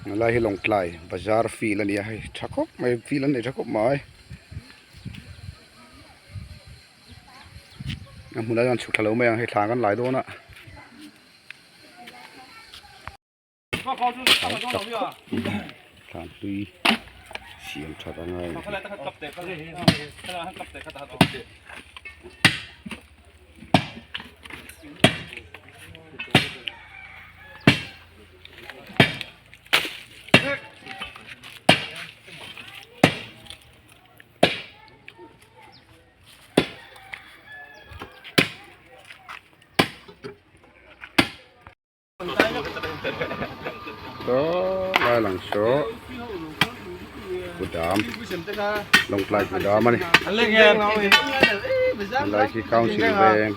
lai hi long tlai bazar feel ania hai thakop mai feel an nei thakop mai hmun lai an chuk thalo mai ang hei thlang kan lai do na thang tui siam that angai đó lai lang số Kudam long tlai Kudam ani lai khi council bank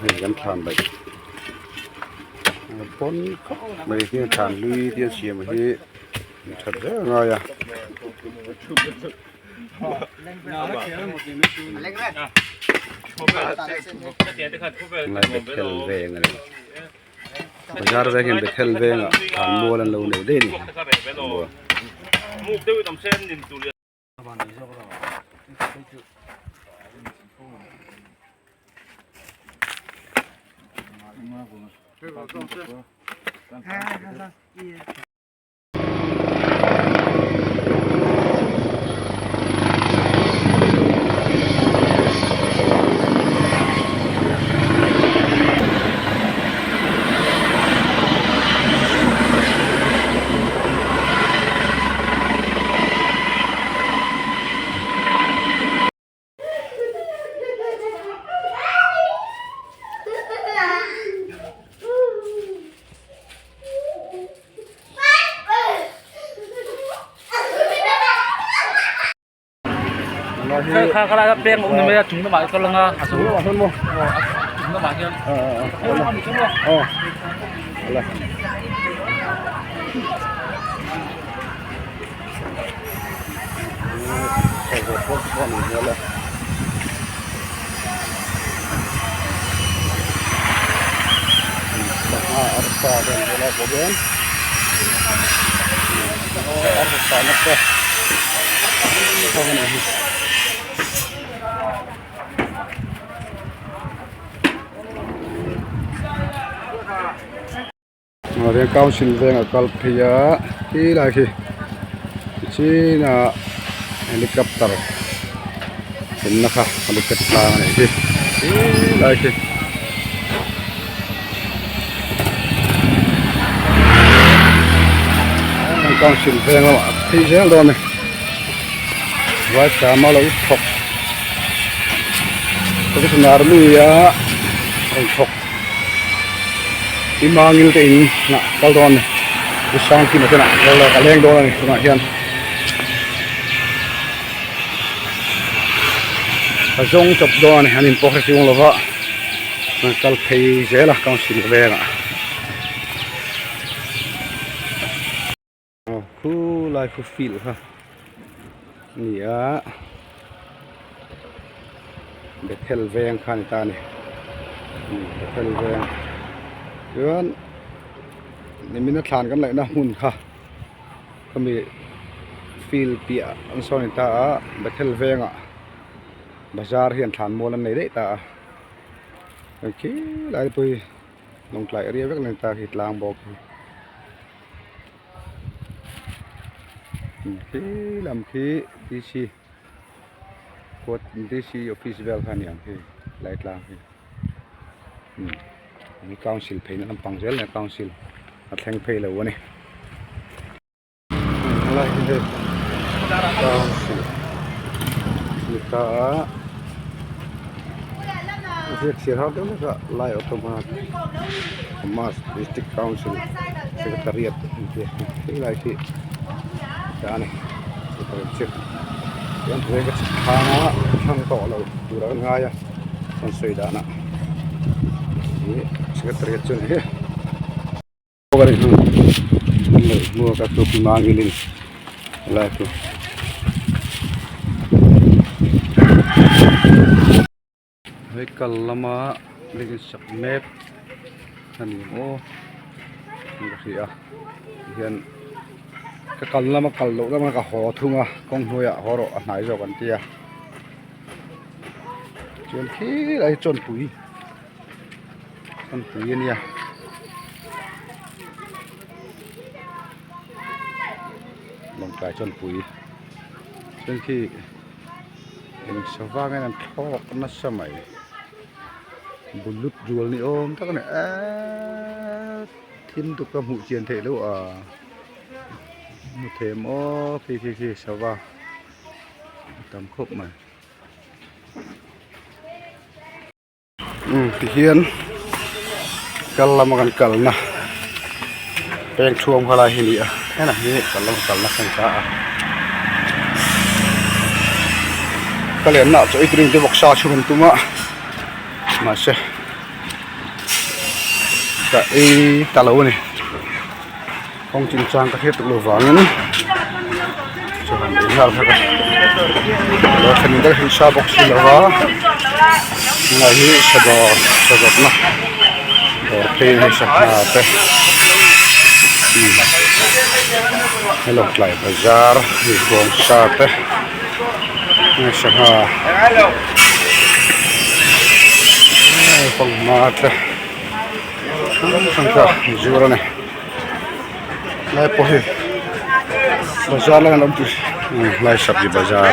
hay gắn than vậy bốn mấy cái than lui tiêu xìa mà đi thật rất ngon à lại Bethel về này bazar về hiện Bethel về à thằng mua lần lâu này đây nè Kalau ada peng, umumnya mereka cuma pakai kalau nggak asal lu, cuma pakai. Oh, lah. Riêng council về ở Kalphia thì là khi chỉ là helicopter hình nó khác helicopter này thì là khi council về nó thì dễ rồi này vài cái mà là ít thọc cái phần nào lui á thọc imangil te in na kaldon ne usang ki na tena kala kaleng do ni tuna hian azong chop do ni hanin pokre siung lova na kal phei zela council ve na khu lai khu feel ha ni a Bethel veng khan ta ni Bethel veng Yun, mình đã thàn cái lại nó hùn ha, có bị feel bịa anh sau này ta Bethel về ngạ, bazar hiện thàn mua lần này đấy ta, ok lại tôi nông lại area với người ta thịt lang bọc, khi làm khi DC, code DC office bell khan yang khi lại lang khiนี่council pay na pang gel na council at hang pay la wani ala hindi council nika Việc xịt hao đó là lại automatic mas district council secretariat thì lại thì đó này secretariat yang thuê cái thang thang to là từ đó ngay à con suy đã nè secretariat cho này cái này mua các thứ mang đi lên lại thôi với cả lama Ligin sak map ani o ngi a hian ka kal lama kal lo lama ka ho thunga kong hnuya horo a hnai zo kan tia chuan khi lai chon pui ania lom kai chon pui chuan khi in sawa ngan thok na samai bulut rual ni om tak ne a thin tu ka mu chian the lo a mu them o khi sawa tam khop mà thì hiền kal lama kan kal na peng chuông khala hi ni a thế này ni kal na kan sa a kalen na cho itring de boksa chhun tuma mà se ka e talo ni không chinh trang ka het lo wang ni cho han ni hal ka lo khan der hin sa box ni lawa ngai hi sabot na or pe ni sa na te hello klai bazar ni kong sa te ni sa ha phong mata sang ka zura ne lai po hi bazar la lam tu lai sabji bazar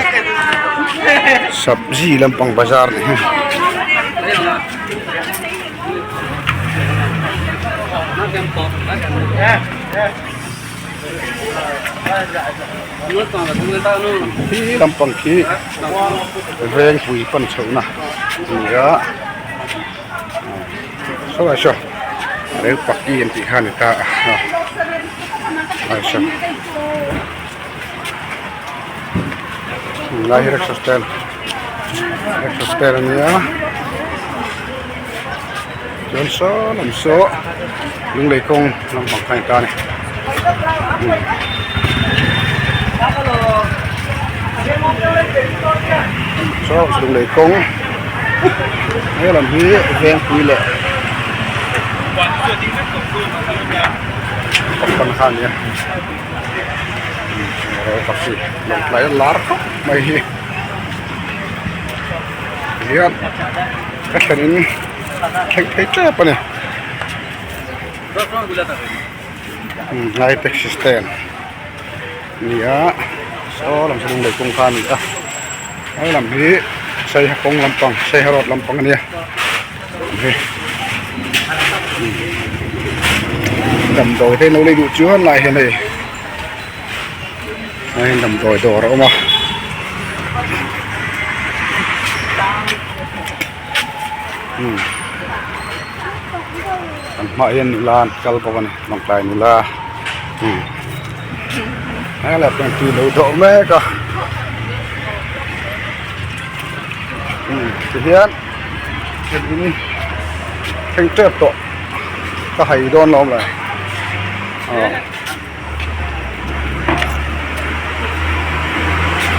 sabji lampang bazar ne lampang ki veng pui pan chona ya so ada pagi yang tihan kita Aisyah lahir exostel ni ya Johnson so lung lei kong lang bang khai ta ni so lung lei kong ai làm hi veng pui le phần khan ya rồi pasti lồng lấy lar mai hi hian cái thằng thấy chết apa ni ngay Texas stand ni ya so làm sao để công khan ni ai làm hi xây công lampang xây harot lampang ni ya đầm đồi thế nấu lên đủ chứa lại hiện này đây đầm đồi đỏ đó mà mọi hiện lan cal vào này bằng tay nula hay là bằng từ đầu độ mẹ cả thì hiện ini thanh trượt tổ có hay đón lắm này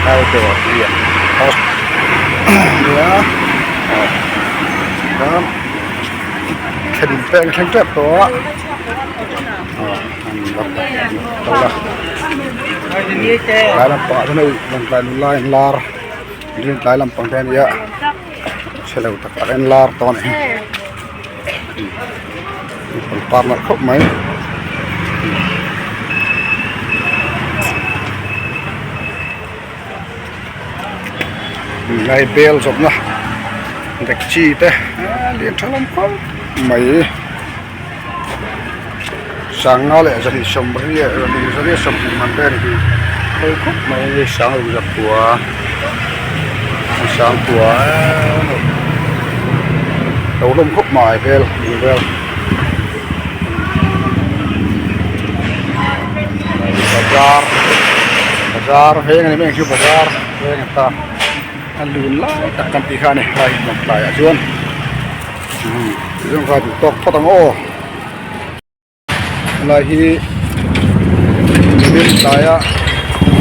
hai tổ điện nhớ đó khẩn tên thanh trượt tổ đó lại làm tọa thế này làm lại lar liên lại làm bằng đen vậy sẽ lâu tất cả lar to này còn par lại khóc mấy ngày bel giống na gạch chi thế liền cho lắm không mấy sáng nó lại jadi sông beri jadi sông mana ni hơi khúc mấy sáng rồi gặp của sáng của đầu lông khúc mài bel bazar heng ni meng bazar heng ta alun la tak kan tiha ni lai nok lai chuan jong kha tok photang o lai hi min laya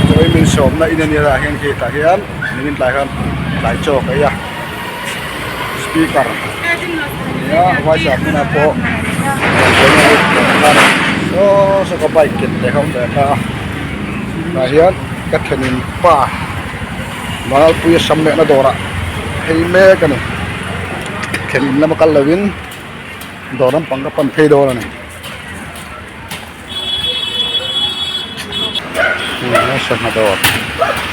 choi min som na inani ra heng ki ta hian min lai han lai chok ya speaker ya vai sa na po so có bài kiện để không để ta là hiện các thành pa mà bây giờ mẹ nó đổ ra hay mẹ cái này thành là một cái levin đổ ra bằng cái phần phê đổ này nó sẽ nó đổ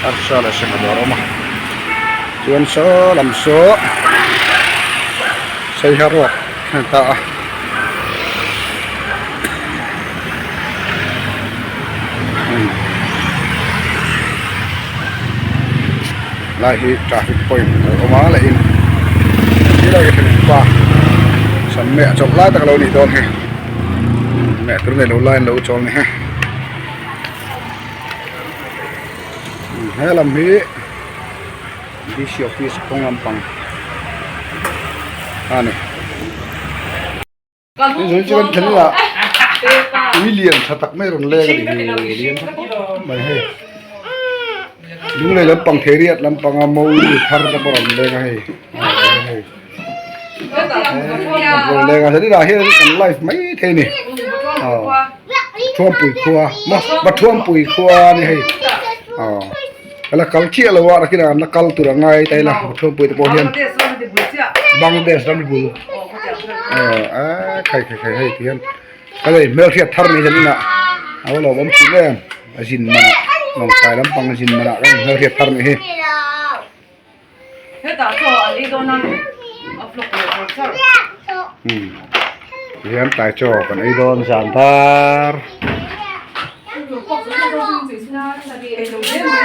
ăn sao là sẽ nó đổ mà chuyên số làm số xây hết rồi ta lại hi traffic point ở má lại in đi đây cái thằng qua sẵn mẹ chọn lái tao lâu đi đón he mẹ cứ này lâu lái lâu chọn này ha hay làm hi đi siêu phi không làm bằng này cái rồi chỉ cần thấy là William thật tắc mấy rồi lên cái gì liền mày hay đúng là làm bằng thế riết làm bằng màu thar ra bằng lên cái rồi lên cái thế là hiện cái life mấy thế này thuốc bụi khoa mà thuốc bụi khoa này hay là câu chuyện là what cái là nó câu từ ngay đây là thuốc bụi từ bao nhiêu Bangladesh làm bụi khai hay thì cái này mel thiệt thar này cho nên là áo lò bấm chín em gìn mà lòng tài lắm bằng gìn mà cái mel thiệt thar này hết hiện tại cho còn ấy đòn giảm thar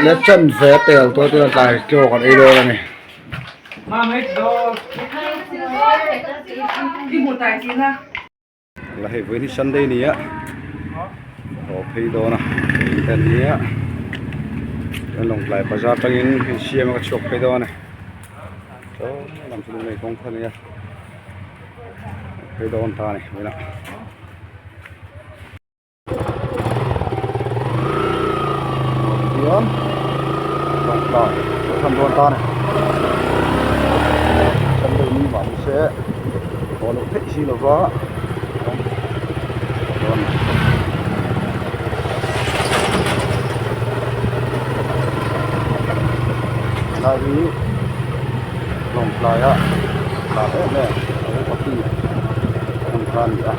lép chân vé tèo tôi là tài cho còn ấy đòn này là hệ với Sunday này á có thấy đó nè tên này á lòng lại bây giờ tăng in xem cái chụp cái đó này đó làm cho này không thân nha cái đó ta này vậy nè lòng lại thăm đó ta này Sunday này bạn sẽ có lúc thích gì là vợ lại đi lòng lại á là thế này có khi không cần nữa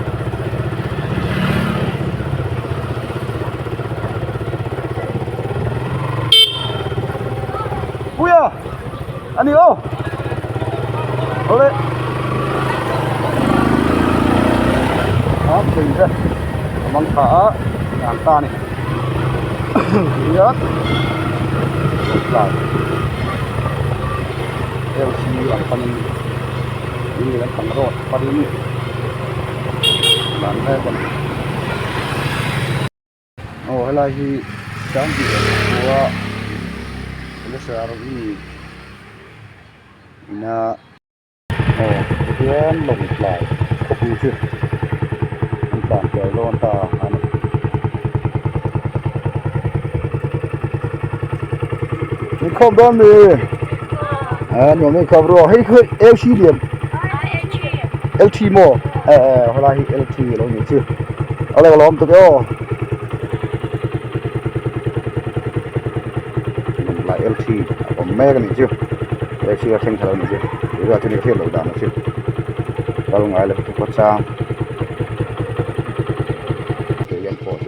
ui à anh yêu ô đấy đó bình thế mong thở làm ta này nhớ lại theo chi làm phần đi làm phần rồi phần đi làm thế còn hay là gì sáng gì của cái xe rồi na cái lồng lại không chưa tạm thời luôn ta mình không đón đi nhóm này không rồi hay khơi LC điểm LT mò hồi lại LT lâu nhiều chưa ở đây có lom tụi nó lại LT còn mẹ cái này chưa LT là thành thầu này chưa bây giờ thì được thiết lâu đàn chưa tao ngại là có sao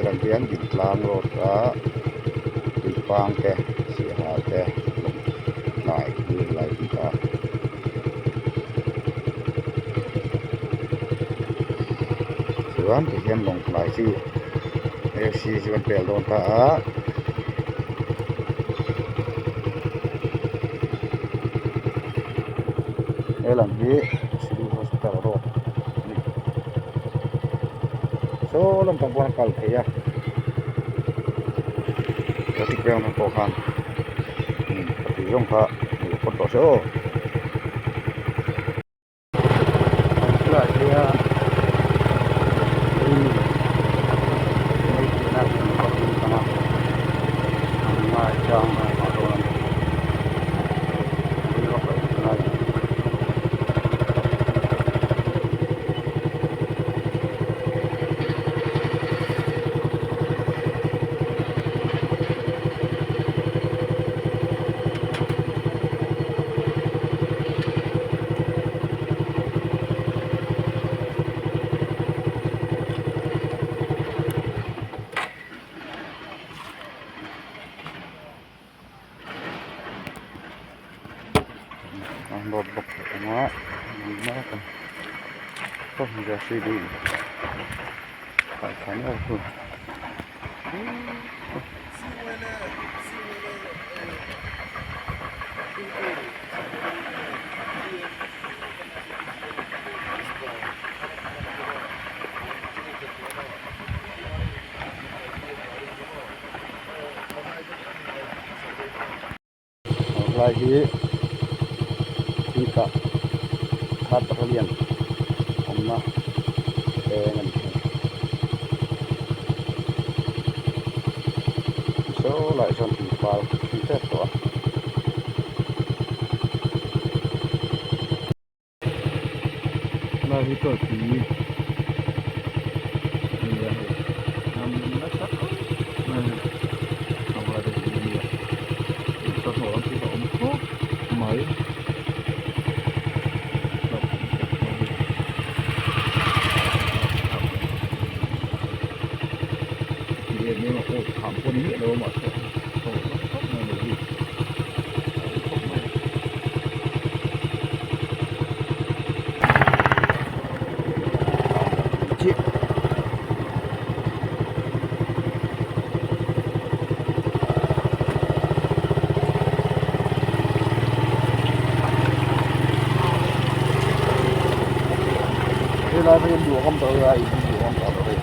yang dian di lang road di pang ke siha ke lại kita tuan thì hiện long lại chi FC chỉ cần bèo đồn ta đây làm gì hospital road số làm bằng quan cầu thế à cái kéo nó khó khăn thì không phải một con số lại thì không giờ suy đi phải khánh ở khu lagi kita kata kalian 엄마 dengan số lại trong tình vào chính xác của là cái tuổi tí năm đất sắt không là được gì sắt nổ lắm chỉ có một phút mấy nhưng mà ôi thảm quân nghĩa đâu mà không khóc mà được gì chị thế là phải đùa con tớ này đùa con tớ này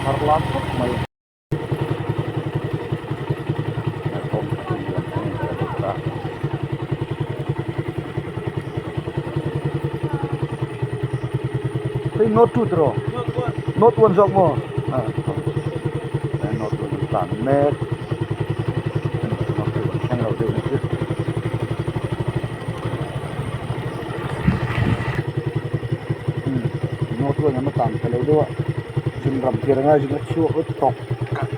Harlantuk may Hey, not two draw. Not one zog mo. Not one tan net. Hang out there. Not one ang tan kalau dua. Jum ram kira nga jum chuo tok.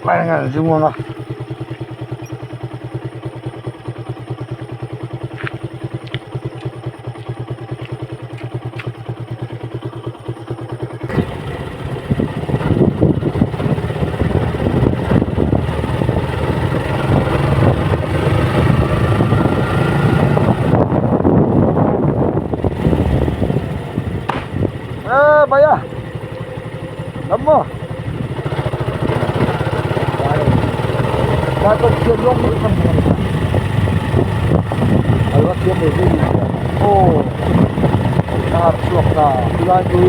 Kaya nga jum nga. Bayar. Lama. Dapat dia belum makan. Kalau dia beli. Oh. Sangat suka. Laju.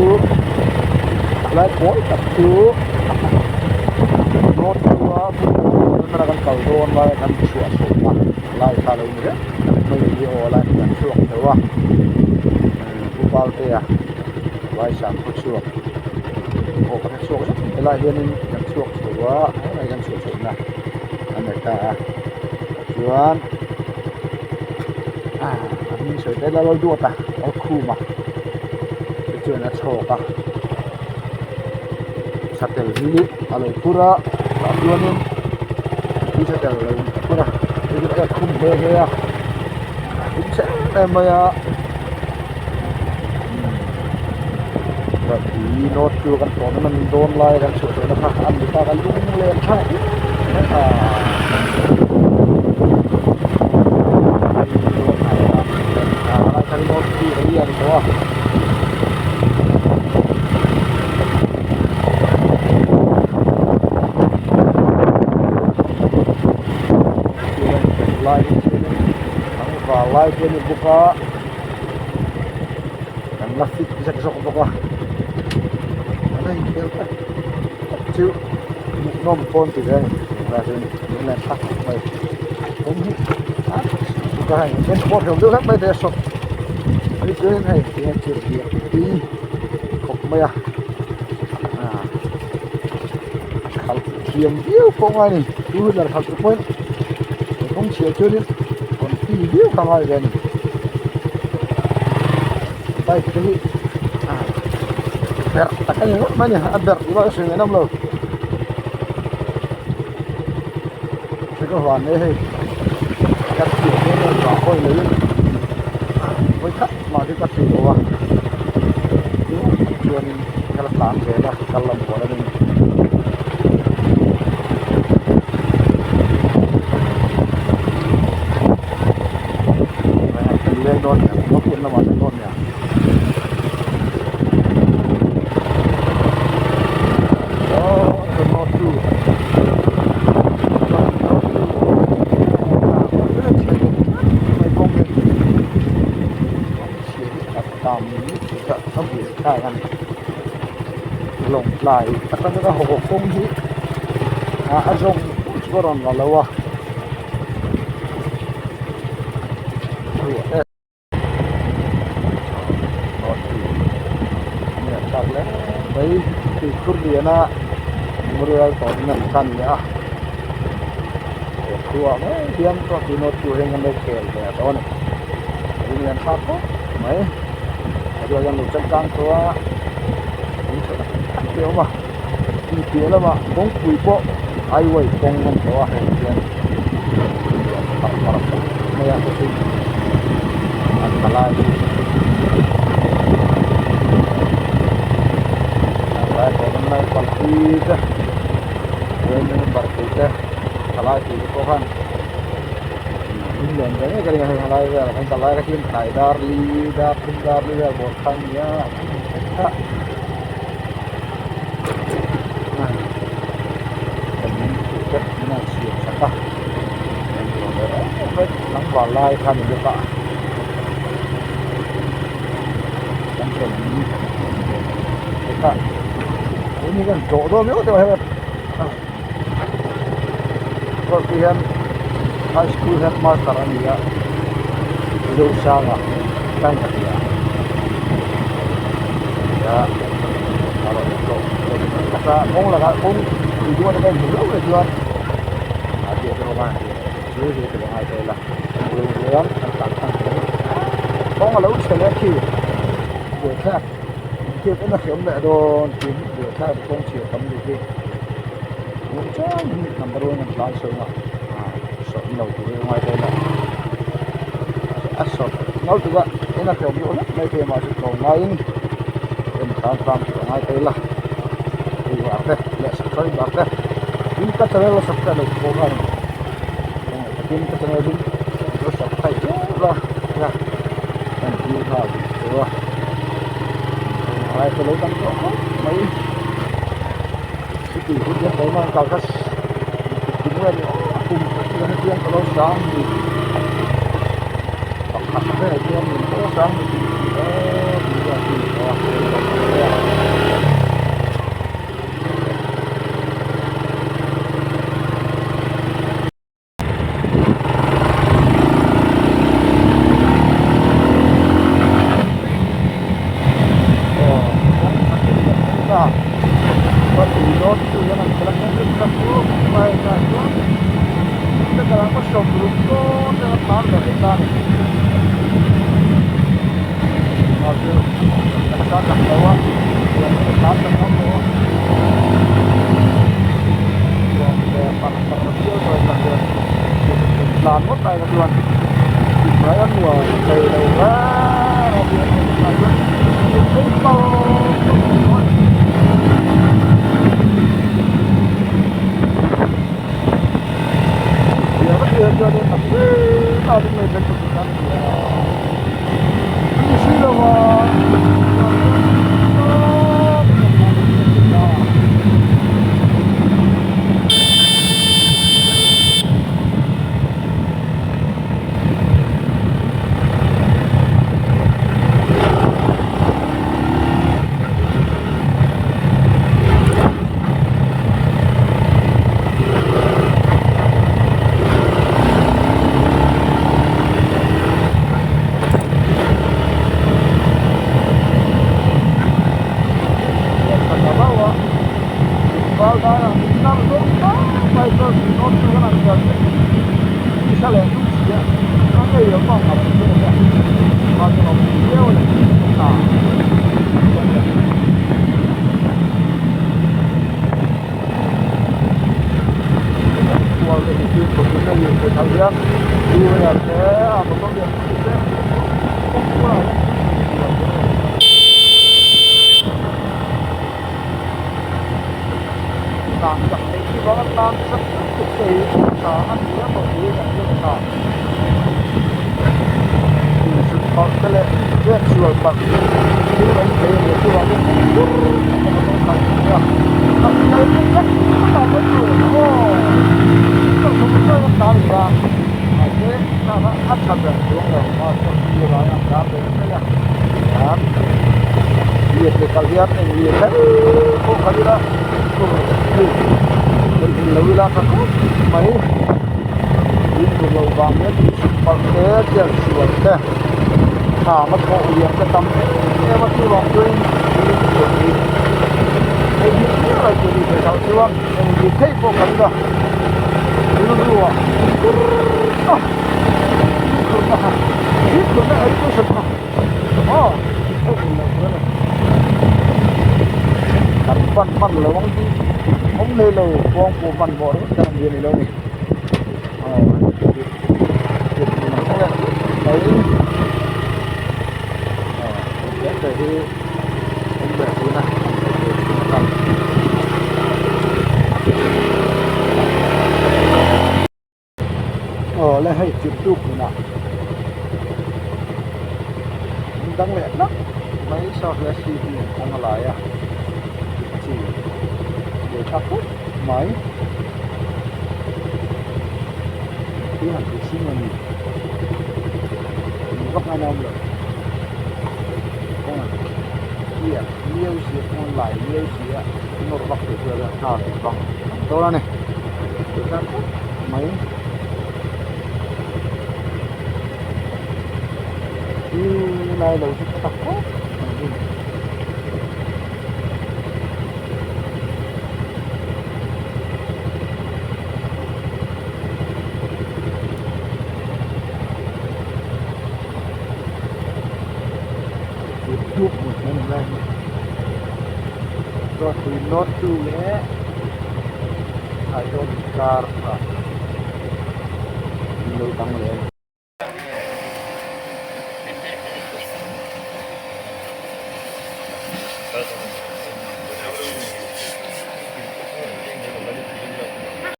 Laju tak tu. Not dua. Menerangkan kau don lah kan suka semua. Lai kalau ini ya. Beli oleh kan suka dewa. Bupal tu ya. Lai sang suka. Oh, kan suka. Lai dia ni kan suka dewa. Lai kan suka nah. Mereka jual ini sudah lalu dua tak aku mah itu nak coba satu ini kalau pura dua ni bisa kalau pura itu aku behaya itu saya berarti not juga kan kalau man don lah kan sudah nak ambil kan lung len tak Motti kalian semua. Live ini buka dan plastik bisa kesok buka. Ada yang kelihatan kecil nom pon tidak rasanya ini tak baik. Ini bukan ini sport yang tu kan baik esok. Ini keren hai dia cerita ini kok maya. Nah, kalau thiềm view phong ai này cứ là thật sự quên không chịu chưa đến còn tí view không ai về này đây cái gì ber tak kan yang mana ada di bawah sini enam lo cái hoàn này cắt tỉa cái vỏ phôi lấy với cắt mà cái cắt tỉa vào chuyên cái là tán thế là cắt làm của nó lên đòn nó cuốn là vào lên đòn nhỉใช่กันลงไหลตั้งแต่ก็หกคงที่อาจงก็ร้อนแล้ววะเนี่ยตัดแล้วไปติดคุเรียนะมือเราต่อเงินกันเนี่ยตัวไม่เตรียมก็ตีโนตัวเองกันได้เกลแต่ตอนนี้เรียนภาพก็ไหมrồi dân lục chân căng của kiểu mà đi kia là mà cũng quỳ bộ ai vậy con mình có hàng tiền tập tập này là cái anh ta lại còn hôm nay còn đi chứ quên nên bật đi chứ ta lại thì có khăn Indian kan kali yang halai ya kan halai kan thai darli ya botan ya kan mana siap saka nang balai kan juga kan ini kita ini kan jodoh memang tu hebat kalau high school headmaster dia usaha kan dia ya kalau itu kata kong lah kong itu ada kan dulu dia ada di rumah dia itu rumah saya lah kemudian tentang kong kalau usaha ki dia kan dia kan nak siapa don dia kan kong siapa kamu dia macam number one yang langsung lah đầu thì ngoài đây là ắt sọt nấu từ vậy thế là kiểu nhiều lắm đây thì mà sự cầu ngay em khám phá ngoài đây là thì vào đây lại sắp tới vào đây nhưng các cái là sắp tới được cố gắng nhưng các cái này nó sắp tới ra ra thành như thế nào rồi lại cái lấy tăng số mấy cái gì cũng biết đấy mà cao rất chính là cùng dengan yang kalau sang di apa yang kalau sang di làm mất tay các bạn phải ăn ngồi từ đầu ra cho nên là tao đi lên được cái gì xí đâu mà năm số bây giờ thì nó chưa làm được sao lại không chỉ nó đây là con học được đấy mà nó nhiều này à qua cái chuyện của cái gì của thằng Giang đi là sẽ một công việc không có làm chẳng thấy khi đó làm rất thực tế cả anh nhớ một cái là như thế nào thì sự có cái lệ chuyện sửa bằng như vậy thì cái đó cũng không phải là cái cách nó là cái điều không có cái gì ra thế nó áp đặt được đúng rồi mà không như là làm được cái là làm việc để cao nhất này việc đấy không phải là lâu là các mấy những cái lâu vàng nhất bằng cái tiền sửa thế thả mất hộ việc cái tâm em mất đi vòng đuôi cái gì là cái gì phải tháo xuống em chỉ thấy vô cần rồi nó đùa ít của nó ấy có sực không văn văn là ông này là con của văn võ đấy làm gì này đâu này đấy đấy thì ông bẻ thế này lại hay chụp chụp này đang lẹ lắm mấy sao là xì thì ăn lại à chỉ để thắp hút máy cái hẳn cái xí mình góc hai năm rồi con kia nhiều xí con lại nhiều xí ạ nó bọc được rồi thả bằng đâu ra này để thắp hút máy như này đầu sẽ tập hút chụp một lần này rồi thì nó tu nhé I don't care lâu tăng lên Gracias.